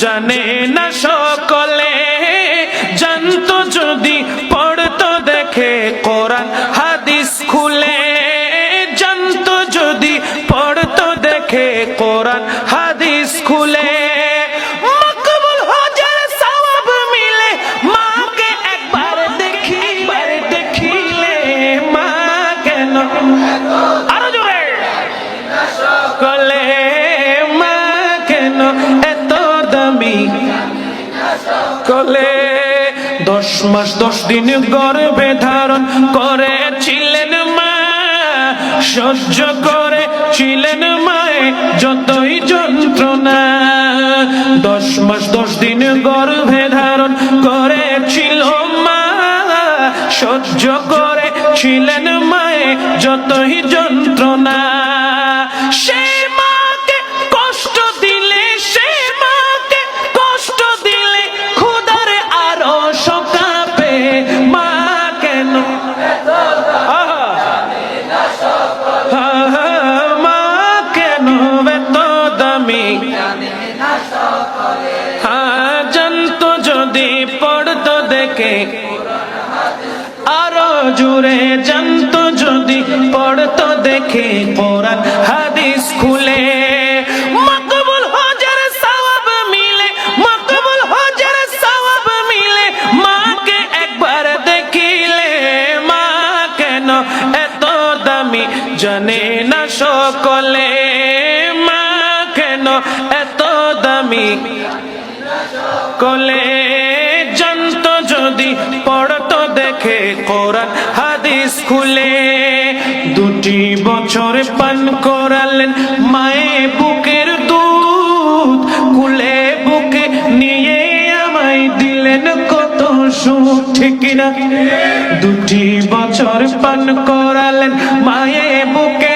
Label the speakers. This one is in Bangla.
Speaker 1: জানে না সকলে, জানতো যদি পড়তো দেখে কোরআন হাদিস খুলে, জানতো যদি পড়তো দেখে কোরআন হাদিস খুলে। মকবুল হজের সওয়াব মিলে মাকে একবার দেখিলে, মা কেন আরো জোরে সকলে, মা কেন এত দামি সকলে। 10 মাস 10 দিন গর্ভে ধারণ করেছিলেন মা, সহ্য করেছিলেন মায়ে যতই যন্ত্রণা। 10 মাস 10 দিন গর্ভে ধারণ করেছিল মা, সহ্য করেছিলেন মায়ে যতই যন্ত্রণা। সে মাকে কষ্ট দিলে, সে মাকে কষ্ট দিলে খোদারে আরো শোকাবে, মা কেন মা কেন এত দামি, জানতো যদি পড়তো দেখে আরো জুড়ে, জানতো যদি পড়তো দেখে কোরআন হাদিস খুলে। মকবুল হজের সওয়াব মিলে, মকবুল হজের সওয়াব মিলে মাকে একবার দেখিলে, মা কেন এত দামি জানে না সকলে, মা কেন এত দামি কলে। জানতো যদি পড়তো দেখে কোরআন হাদিস খুলে। 2 বছর পান করালেন মায়ে বুকের দুধ, কুলে বুকে নিয়ে আমায় দিলেন কত সুখ, ঠিক না? 2 বছর পান করালেন মায়ে বুকে